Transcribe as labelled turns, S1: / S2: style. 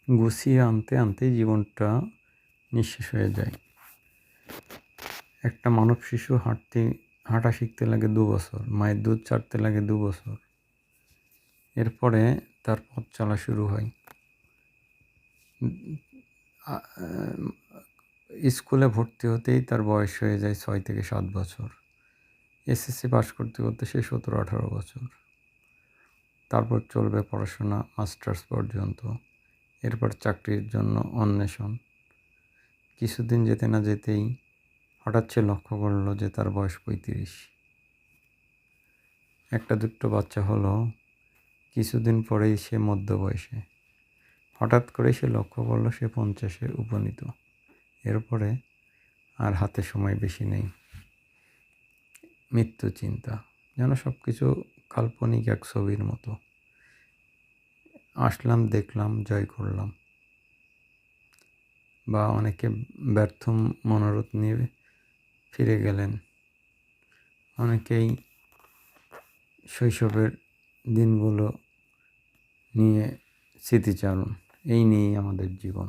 S1: গুছিয়ে আনতে আনতেই জীবনটা নিঃশেষ হয়ে যায়। একটা মানব শিশু হাঁটা শিখতে লাগে 2 বছর, মায়ের দুধ ছাড়তে লাগে 2 বছর। এরপরে তার পথ চলা শুরু হয়। স্কুলে ভর্তি হতেই তার বয়স হয়ে যায় 6 থেকে 7 বছর। এসএসসি পাস করতে করতে সে 17-18 বছর। তারপর চলবে পড়াশোনা মাস্টার্স পর্যন্ত। এরপর চাকরির জন্য অন্বেষণ। কিছুদিন যেতে না যেতেই হঠাৎ সে লক্ষ্য করল যে তার বয়স 35। একটা দুটো বাচ্চা হলো, কিছুদিন পরেই সে মধ্যবয়সে। হঠাৎ করে সে লক্ষ্য করল সে 50-এ উপনীত। এরপরে আর হাতে সময় বেশি নেই। মৃত্যু চিন্তা, যেন সব কিছু কাল্পনিক এক ছবির মতো। আসলাম, দেখলাম, জয় করলাম। বা অনেকে ব্যর্থ মনোরথ নিয়ে ফিরে গেলেন। অনেকেই শৈশবের দিনগুলো নিয়ে স্মৃতিচারণ। এই নিয়েই আমাদের জীবন।